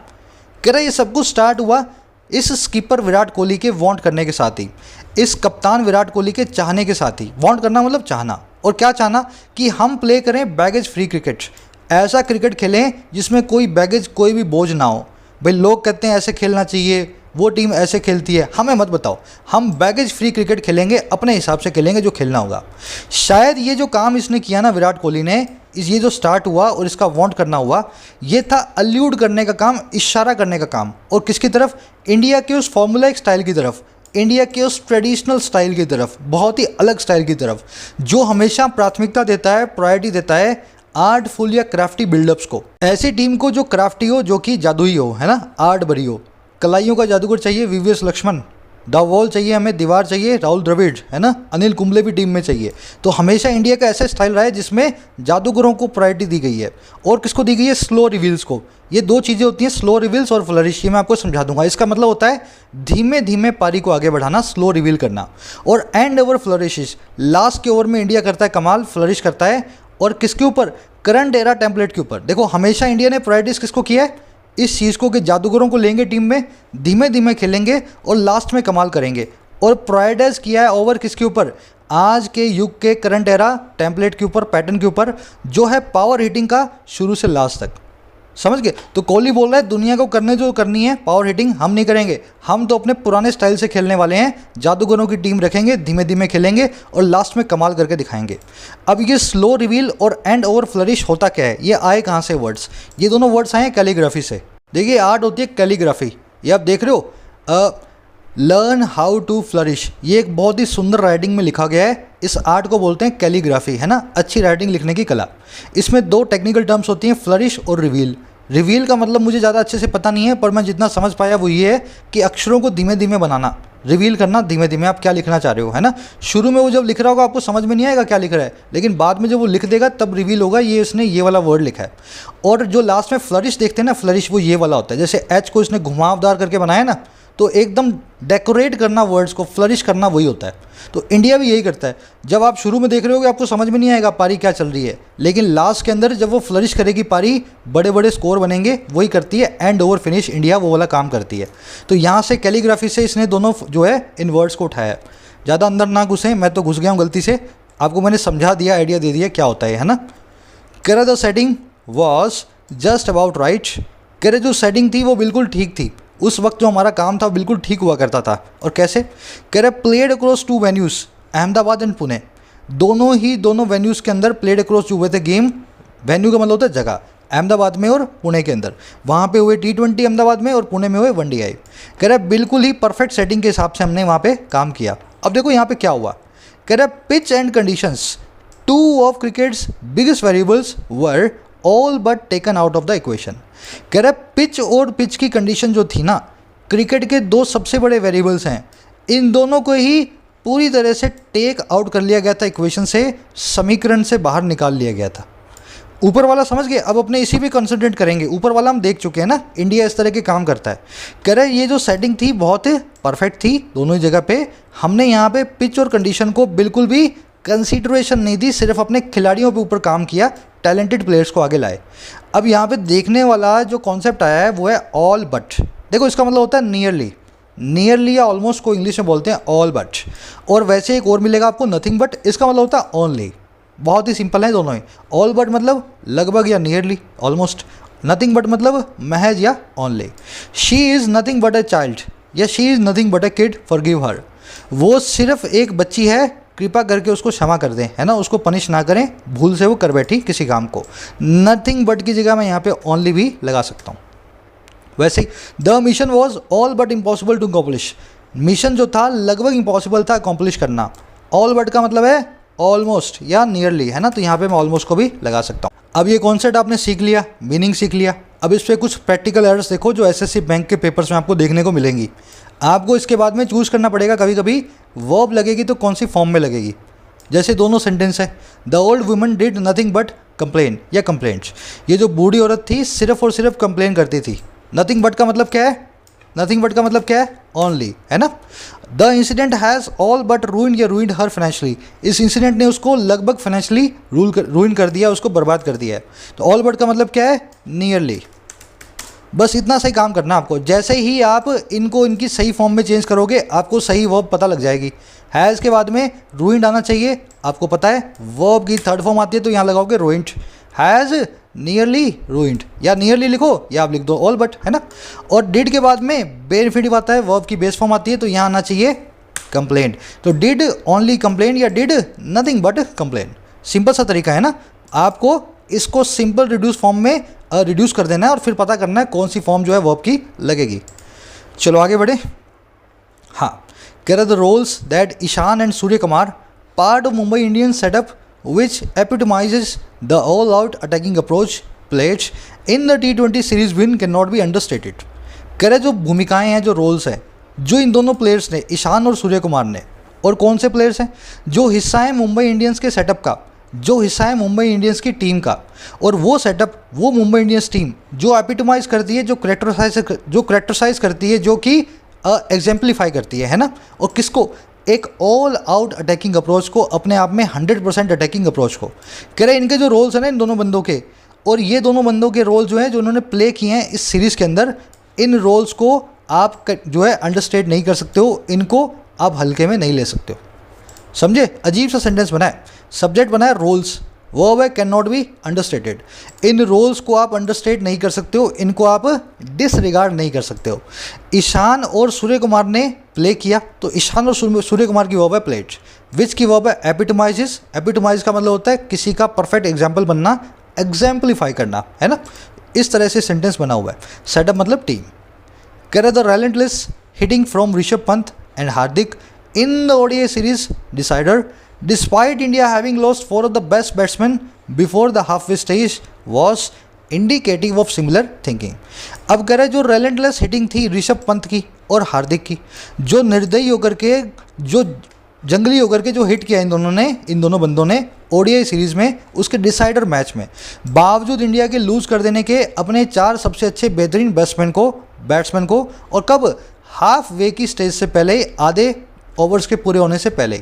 कह रहा ये सब कुछ स्टार्ट हुआ इस स्कीपर विराट कोहली के वांट करने के साथ ही, इस कप्तान विराट कोहली के चाहने के साथ ही। वांट करना मतलब चाहना, और क्या चाहना कि हम प्ले करें बैगेज फ्री क्रिकेट, ऐसा क्रिकेट खेलें जिसमें कोई बैगेज, कोई भी बोझ ना हो। भाई लोग कहते हैं ऐसे खेलना चाहिए, वो टीम ऐसे खेलती है, हमें मत बताओ। हम बैगेज फ्री क्रिकेट खेलेंगे, अपने हिसाब से खेलेंगे जो खेलना होगा। शायद ये जो काम इसने किया ना विराट कोहली ने, ये जो स्टार्ट हुआ और इसका वांट करना हुआ, ये था अल्यूड करने का काम, इशारा करने का काम। और किसकी तरफ? इंडिया के उस फॉर्मूलाइक स्टाइल की तरफ, इंडिया के उस ट्रेडिशनल स्टाइल की तरफ, बहुत ही अलग स्टाइल की तरफ, जो हमेशा प्राथमिकता देता है, प्रायोरिटी देता है आर्टफुल या क्राफ्टी बिल्डअप्स को। ऐसी टीम को जो क्राफ्टी हो, जो कि जादुई हो, है ना, आर्ट भरी हो। कलाइयों का जादूगर चाहिए वीवीएस लक्ष्मण, द वॉल चाहिए हमें, दीवार चाहिए राहुल द्रविड़, है ना, अनिल कुंबले भी टीम में चाहिए। तो हमेशा इंडिया का ऐसा स्टाइल रहा है जिसमें जादूगरों को प्रायोरिटी दी गई है। और किसको दी गई है? स्लो रिवील्स को। ये दो चीज़ें होती हैं, स्लो रिवील्स और फ्लरिश। ये मैं आपको समझा दूंगा। इसका मतलब होता है धीमे धीमे पारी को आगे बढ़ाना, स्लो रिवील करना। और एंड ओवर फ्लरिशेस, लास्ट के ओवर में इंडिया करता है कमाल, फ्लरिश करता है। और किसके ऊपर? करंट एरा टेम्पलेट के ऊपर। देखो हमेशा इंडिया ने प्रायोरिटीज किसको किया है? इस चीज़ को कि जादूगरों को लेंगे टीम में, धीमे धीमे खेलेंगे और लास्ट में कमाल करेंगे। और प्रायोरिटाइज किया है ओवर किसके ऊपर? आज के युग के करंट एरा टेम्पलेट के ऊपर, पैटर्न के ऊपर, जो है पावर हिटिंग का शुरू से लास्ट तक। समझ गए? तो कोहली बोल रहा है दुनिया को करने जो करनी है पावर हिटिंग, हम नहीं करेंगे। हम तो अपने पुराने स्टाइल से खेलने वाले हैं, जादूगरों की टीम रखेंगे, धीमे धीमे खेलेंगे और लास्ट में कमाल करके दिखाएंगे। अब ये स्लो रिवील और एंड ओवर फ्लरिश होता क्या है? ये आए कहाँ से वर्ड्स? ये दोनों वर्ड्स आए हैं कैलीग्राफी से। देखिए आर्ट होती है कैलीग्राफी, ये आप देख रहे हो, लर्न हाउ टू फ्लरिश। ये एक बहुत ही सुंदर राइटिंग में लिखा गया है। इस आर्ट को बोलते हैं कैलीग्राफी, है ना, अच्छी राइटिंग लिखने की कला। इसमें दो टेक्निकल टर्म्स होती हैं, फ्लरिश और रिवील। रिवील का मतलब मुझे ज़्यादा अच्छे से पता नहीं है, पर मैं जितना समझ पाया वो ये है कि अक्षरों को धीमे धीमे बनाना, रिवील करना धीमे धीमे, आप क्या लिखना चाह रहे हो, है ना। शुरू में वो जब लिख रहा होगा आपको समझ में नहीं आएगा क्या लिख रहा है, लेकिन बाद में जब वो लिख देगा तब रिवील होगा ये इसने ये वाला वर्ड लिखा है। और जो लास्ट में फ्लरिश देखते हैं ना, फ्लरिश वो ये वाला होता है। जैसे एच को इसने घुमावदार करके बनाया ना, तो एकदम डेकोरेट करना वर्ड्स को, फ्लरिश करना वही होता है। तो इंडिया भी यही करता है। जब आप शुरू में देख रहे होगे आपको समझ में नहीं आएगा पारी क्या चल रही है, लेकिन लास्ट के अंदर जब वो फ्लरिश करेगी पारी, बड़े बड़े स्कोर बनेंगे, वही करती है एंड ओवर फिनिश। इंडिया वो वाला काम करती है। तो यहाँ से कैलीग्राफी से इसने दोनों जो है इन वर्ड्स को उठाया। ज़्यादा अंदर ना घुसें, मैं तो घुस गया हूँ गलती से, आपको मैंने समझा दिया, आइडिया दे दिया क्या होता है ना। कह रहा the setting was just about right. कह रहे जो सेटिंग थी वो बिल्कुल ठीक थी, उस वक्त जो हमारा काम था बिल्कुल ठीक हुआ करता था। और कैसे? कह रहे played across two venues, Ahmedabad and Pune, दोनों वेन्यूज़ के अंदर प्लेड अक्रॉस जो हुए थे गेम। वेन्यू का मतलब होता है जगह, अहमदाबाद में और पुणे के अंदर। वहाँ पे हुए T20 अहमदाबाद में और पुणे में हुए वनडीआई। कह रहे बिल्कुल ही परफेक्ट सेटिंग के हिसाब से हमने वहाँ पे काम किया। अब देखो यहाँ पे क्या हुआ। कह रहे pitch and conditions, two of crickets biggest variables were all but taken out of the equation. कह रहा है पिच और पिच की कंडीशन जो थी ना, क्रिकेट के दो सबसे बड़े वेरिएबल्स हैं, इन दोनों को ही पूरी तरह से टेक आउट कर लिया गया था इक्वेशन से, समीकरण से बाहर निकाल लिया गया था। ऊपर वाला समझ गए? अब अपने इसी पे कंसंट्रेट करेंगे। ऊपर वाला हम देख चुके हैं ना, इंडिया इस तरह के काम करता है। कह रहे ये जो सेटिंग थी बहुत परफेक्ट थी दोनों ही जगह पे। हमने यहाँ पे पिच और कंडीशन को बिल्कुल भी कंसीडरेशन नहीं दी, सिर्फ अपने खिलाड़ियों पे ऊपर काम किया, टैलेंटेड प्लेयर्स को आगे लाए। अब यहाँ पे देखने वाला जो कॉन्सेप्ट आया है वो है ऑल बट। देखो इसका मतलब होता है नियरली या ऑलमोस्ट को इंग्लिश में बोलते हैं ऑल बट। और वैसे एक और मिलेगा आपको नथिंग बट, इसका मतलब होता है ओनली। बहुत ही सिंपल है दोनों ही। ऑल बट मतलब लगभग या नियरली, ऑलमोस्ट। नथिंग बट मतलब महज या only. She is nothing but a child या she is nothing but a kid, forgive her. वो सिर्फ एक बच्ची है, कृपा करके उसको क्षमा कर दें, है ना, उसको पनिश ना करें, भूल से वो कर बैठी किसी काम को। नथिंग बट की जगह मैं यहाँ पे ओनली भी लगा सकता हूँ। वैसे ही the mission was all but impossible to accomplish. Mission जो था लगभग इम्पॉसिबल था अकॉम्प्लिश करना। ऑल बट का मतलब है ऑलमोस्ट या नियरली, है ना, तो यहाँ पे मैं ऑलमोस्ट को भी लगा सकता हूँ। अब ये कॉन्सेप्ट आपने सीख लिया, मीनिंग सीख लिया। अब इस पर कुछ प्रैक्टिकल एरर्स देखो जो एसएससी बैंक के पेपर्स में आपको देखने को मिलेंगी। आपको इसके बाद में चूज़ करना पड़ेगा, कभी कभी वर्ब लगेगी तो कौन सी फॉर्म में लगेगी। जैसे दोनों सेंटेंस है, the old woman did nothing but complain या कंप्लेंट्स। ये जो बूढ़ी औरत थी सिर्फ और सिर्फ कंप्लेन करती थी। नथिंग बट का मतलब क्या है? नथिंग बट का मतलब क्या है? ओनली, है ना। The incident has all but ruined या रूइंड हर फाइनेंशियली। इस इंसिडेंट ने उसको लगभग फाइनेंशियली रूइन कर दिया, उसको बर्बाद कर दिया है। तो ऑल बट का मतलब क्या है? नियरली। बस इतना सही काम करना आपको। जैसे ही आप इनको इनकी सही फॉर्म में चेंज करोगे आपको सही वर्ब पता लग जाएगी। हैज़ के बाद में रूइंड आना चाहिए, आपको पता है। वर्ब की थर्ड फॉर्म आती है तो यहाँ लगाओगे रूइंड। हैज़ नियरली रूइंड, या नियरली लिखो या आप लिख दो ऑल बट, है ना। और डिड के बाद में बेयर इंफिनिटिव आता है, वर्ब की बेस फॉर्म आती है, तो यहाँ आना चाहिए कंप्लेंट। तो डिड ओनली कंप्लेन या did nothing but complain, simple सा तरीका है ना। आपको इसको सिंपल रिड्यूस फॉर्म में रिड्यूस कर देना है और फिर पता करना है कौन सी फॉर्म जो है वर्ब की लगेगी। चलो आगे बढ़े। हाँ, कह रहे the roles that Ishan and Surya Kumar part of Mumbai Indians setup which epitomizes the all-out attacking approach played in the T20 series win cannot be understated। कह रहे जो भूमिकाएं हैं, जो रोल्स हैं, जो इन दोनों प्लेयर्स ने, ईशान और सूर्य कुमार ने, और कौन से प्लेयर्स हैं, जो हिस्सा है मुंबई इंडियंस के सेटअप का, जो हिस्सा है मुंबई इंडियंस की टीम का, और वो सेटअप, वो मुंबई इंडियंस टीम जो एपिटोमाइज करती है, जो करेक्टराइज करती है, जो कि एग्जाम्पलीफाई करती है ना। और किसको? एक ऑल आउट अटैकिंग अप्रोच को, अपने आप में 100% अटैकिंग अप्रोच को। कह रहे इनके जो रोल्स हैं ना इन दोनों बंदों के, और ये दोनों बंदों के रोल जो हैं जो उन्होंने प्ले किए हैं इस सीरीज़ के अंदर, इन रोल्स को आप जो है अंडरस्टेट नहीं कर सकते हो, इनको आप हल्के में नहीं ले सकते हो। समझे? अजीब सा सेंटेंस बना है, सब्जेक्ट बना है रोल्स, वर्ब है कैन नॉट बी अंडरस्टेटेड। इन रोल्स को आप अंडरस्टेट नहीं कर सकते हो, इनको आप डिसरिगार्ड नहीं कर सकते हो। ईशान और सूर्य कुमार ने प्ले किया, तो ईशान और सूर्य कुमार की वर्ब है प्लेड, विच की वर्ब है एपिटोमाइजेस। एपिटोमाइज का मतलब होता है किसी का परफेक्ट एग्जाम्पल बनना, एग्जाम्पलीफाई करना, है ना। इस तरह से सेंटेंस बना हुआ है। सेटअप मतलब टीम। कह रहे the relentless hitting from Rishabh Pant and Hardik in the ODI series decider, despite India having lost 4 of the best batsmen before the halfway stage, was indicative of similar thinking। अब कह रहे जो relentless hitting थी ऋषभ पंत की और हार्दिक की, जो निर्दयी होकर के, जो जंगली होकर के जो हिट किया इन दोनों बंदों ने ओडीआई सीरीज़ में, उसके डिसाइडर मैच में, बावजूद इंडिया के लूज़ कर देने के अपने 4 सबसे अच्छे बेहतरीन बैट्समैन को, और कब? हाफ वे की स्टेज से पहले, आधे ओवर्स के पूरे होने से पहले।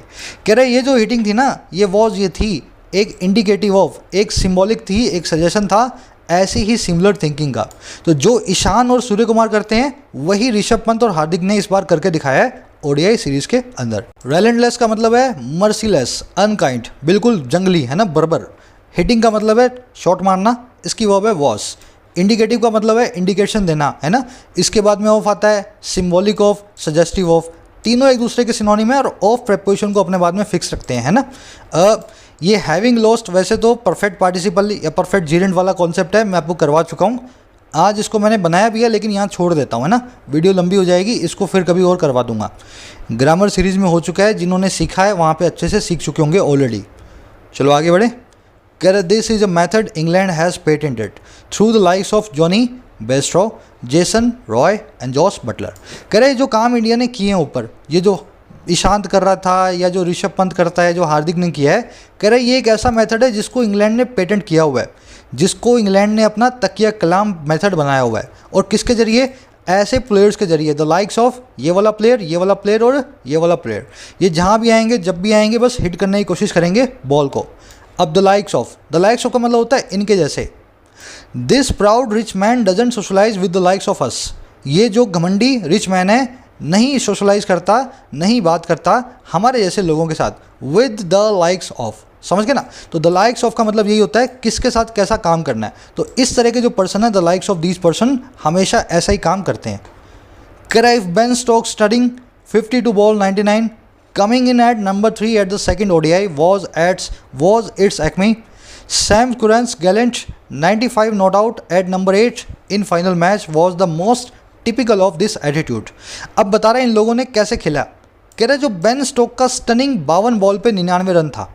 कह रहे ये जो हिटिंग थी ना, ये थी एक इंडिकेटिव ऑफ, एक सिंबॉलिक थी, एक सजेशन था ऐसी ही सिमिलर थिंकिंग का। तो जो ईशान और सूर्य कुमार करते हैं वही ऋषभ पंत और हार्दिक ने इस बार करके दिखाया है ओडीआई सीरीज के अंदर। रेलेंटलेस का मतलब है मर्सीलेस, अनकाइंड, बिल्कुल जंगली, है ना, बर्बर। हिटिंग का मतलब है शॉट मारना, इसकी वर्ब है वॉस। इंडिकेटिव का मतलब है इंडिकेशन देना, है ना। इसके बाद में ऑफ आता है सिंबॉलिक ऑफ, सजेस्टिव ऑफ, तीनों एक दूसरे के सिनोनिम है और ऑफ प्रेपोजिशन को अपने बाद में फिक्स रखते हैं, है ना। ये हैविंग लॉस्ट वैसे तो परफेक्ट पार्टिसिपल या परफेक्ट जीरेंट वाला कॉन्सेप्ट है, मैं आपको करवा चुका हूँ। आज इसको मैंने बनाया भी है लेकिन यहाँ छोड़ देता हूँ, है ना, वीडियो लंबी हो जाएगी, इसको फिर कभी और करवा दूंगा। ग्रामर सीरीज़ में हो चुका है, जिन्होंने सीखा है वहाँ पे अच्छे से सीख चुके होंगे ऑलरेडी। चलो आगे बढ़े। कह रहे this is a method England has patented through the likes of Jonny Bairstow, Jason Roy and Jos Buttler. कह रहे जो काम इंडिया ने किए हैं ऊपर, ये जो ईशांत कर रहा था या जो ऋषभ पंत करता है, जो हार्दिक ने किया है, कह रहे ये एक ऐसा मेथड है जिसको इंग्लैंड ने पेटेंट किया हुआ है, जिसको इंग्लैंड ने अपना तकिया कलाम मेथड बनाया हुआ है। और किसके जरिए? ऐसे प्लेयर्स के जरिए, द लाइक्स ऑफ ये वाला प्लेयर, ये वाला प्लेयर और ये वाला प्लेयर। ये जहाँ भी आएंगे, जब भी आएंगे, बस हिट करने की कोशिश करेंगे बॉल को। अब द लाइक्स ऑफ का मतलब होता है इनके जैसे। This proud rich man doesn't socialize with the likes of us. ये जो घमंडी रिच मैन है नहीं सोशलाइज करता, नहीं बात करता हमारे जैसे लोगों के साथ, विद द लाइक्स ऑफ, समझ गए ना। तो द लाइक्स ऑफ का मतलब यही होता है किसके साथ कैसा काम करना है। तो इस तरह के जो पर्सन है, the likes of these person, हमेशा ऐसा ही काम करते हैं। क्राइफ Ben Stokes studying 52 ball 99 coming in at number 3 at the second ODI was its acme. Sam Curran's gallant 95 not out at number 8 in final match was the most typical of this attitude। अब बता रहे हैं इन लोगों ने कैसे खेला। कह रहे जो बेन स्टोक का स्टनिंग 52 बॉल पे 99 रन था,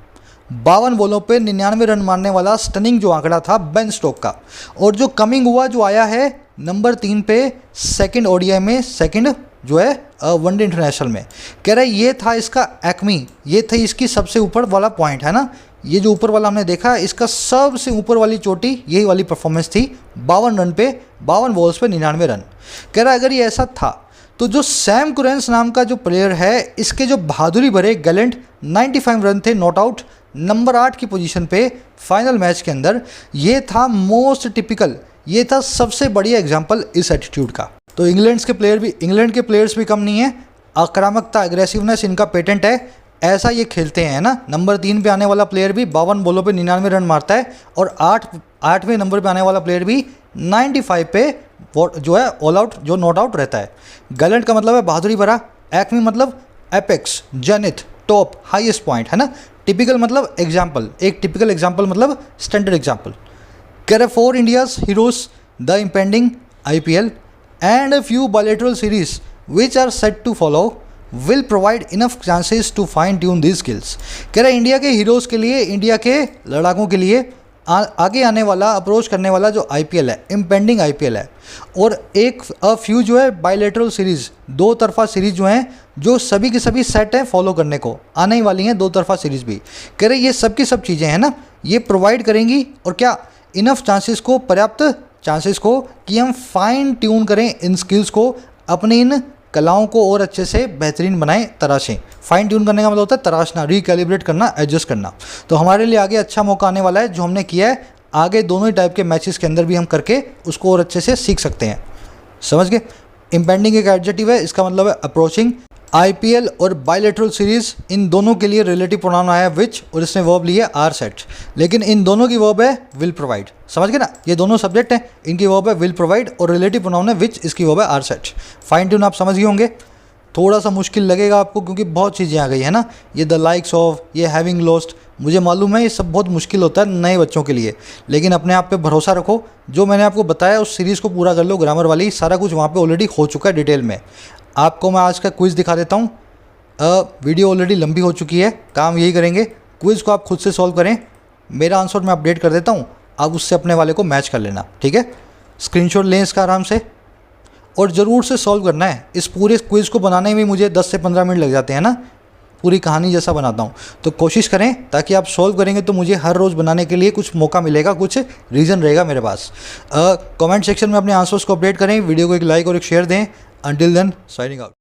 52 बॉलों पे 99 रन मारने वाला स्टनिंग जो आंकड़ा था बेन स्टोक का, और जो कमिंग हुआ, जो आया है नंबर 3 पे सेकंड ओडीआई में, सेकंड जो है वनडे इंटरनेशनल में। कह रहा है ये था इसका एक्मी, ये थी इसकी सबसे ऊपर वाला पॉइंट, है ना। ये जो ऊपर वाला हमने देखा, इसका सबसे ऊपर वाली चोटी यही वाली परफॉर्मेंस थी, 52 रन पे, 52 बॉल्स पे 99 रन। कह रहा है अगर ये ऐसा था तो जो सैम कुरेंस नाम का जो प्लेयर है, इसके जो बहादुरी भरे गैलेंट 95 रन थे नॉट आउट, नंबर 8 की पोजीशन पे फाइनल मैच के अंदर, ये था मोस्ट टिपिकल, ये था सबसे बढ़िया एग्जाम्पल इस एटीट्यूड का। तो इंग्लैंड के प्लेयर्स भी कम नहीं है, आक्रामकता, एग्रेसिवनेस इनका पेटेंट है। ऐसा ये खेलते हैं ना। नंबर 3 पे आने वाला प्लेयर भी 52 बॉलों पे 99 रन मारता है और 8वें नंबर पे आने वाला प्लेयर भी 95 पे जो है ऑल आउट जो नॉट आउट रहता है। गैलेंट का मतलब है बहादुरी भरा, एक्मी मतलब apex, zenith, top, highest point, है ना। टिपिकल मतलब एग्जाम्पल, एक टिपिकल एग्जाम्पल मतलब स्टैंडर्ड एग्जाम्पल। कह रहे for India's heroes the impending IPL and a few bilateral series which are set to follow will provide enough chances to fine tune these skills। कह रहे India के heroes के लिए, India के लड़ाकों के लिए आगे आने वाला, अप्रोच करने वाला जो IPL है, इम्पेंडिंग IPL है, और एक फ्यू जो है बायलेटरल सीरीज़, दो तरफा सीरीज़ जो हैं, जो सभी की सभी सेट हैं फॉलो करने को, आने ही वाली हैं दो तरफा सीरीज़ भी। कह रहे ये सब की सब चीज़ें हैं ना, ये प्रोवाइड करेंगी और क्या इनफ चांसेस को, पर्याप्त चांसेस को कि हम फाइन ट्यून करें इन स्किल्स को, अपनी इन कलाओं को और अच्छे से बेहतरीन बनाएं, तराशें। फाइन ट्यून करने का मतलब होता है तराशना, रिकैलिब्रेट करना, एडजस्ट करना। तो हमारे लिए आगे अच्छा मौका आने वाला है, जो हमने किया है आगे दोनों ही टाइप के मैचेस के अंदर भी हम करके उसको और अच्छे से सीख सकते हैं। समझ गए। इम्पेंडिंग एक एडजेक्टिव है, इसका मतलब है अप्रोचिंग। IPL और बायलेटरल सीरीज, इन दोनों के लिए रिलेटिव प्रोनाउन आया विच, और इसने वर्ब ली है आर सेट, लेकिन इन दोनों की वर्ब है विल प्रोवाइड। समझ गए ना, ये दोनों सब्जेक्ट हैं, इनकी वर्ब है विल प्रोवाइड और रिलेटिव प्रोनाउन है विच, इसकी वर्ब है आर सेट। फाइन ट्यून आप समझ गए होंगे। थोड़ा सा मुश्किल लगेगा आपको क्योंकि बहुत चीज़ें आ गई है ना, ये द लाइक्स ऑफ, ये हैविंग लॉस्ट, मुझे मालूम है ये सब बहुत मुश्किल होता है नए बच्चों के लिए, लेकिन अपने आप पे भरोसा रखो। जो मैंने आपको बताया उस सीरीज़ को पूरा कर लो, ग्रामर वाली, सारा कुछ वहाँ पे ऑलरेडी हो चुका है डिटेल में। आपको मैं आज का क्विज़ दिखा देता हूँ। वीडियो ऑलरेडी लंबी हो चुकी है, काम यही करेंगे, क्विज़ को आप खुद से सॉल्व करें, मेरा आंसर मैं अपडेट कर देता हूँ, आप उससे अपने वाले को मैच कर लेना, ठीक है। स्क्रीनशॉट लें इसका आराम से और ज़रूर से सॉल्व करना है। इस पूरे क्विज़ को बनाने में मुझे 10 से 15 मिनट लग जाते हैं ना, पूरी कहानी जैसा बनाता हूँ, तो कोशिश करें ताकि आप सॉल्व करेंगे तो मुझे हर रोज़ बनाने के लिए कुछ मौका मिलेगा, कुछ रीज़न रहेगा मेरे पास। कमेंट सेक्शन में अपने आंसर्स को अपडेट करें, वीडियो को एक लाइक और एक शेयर दें। Until then, signing out.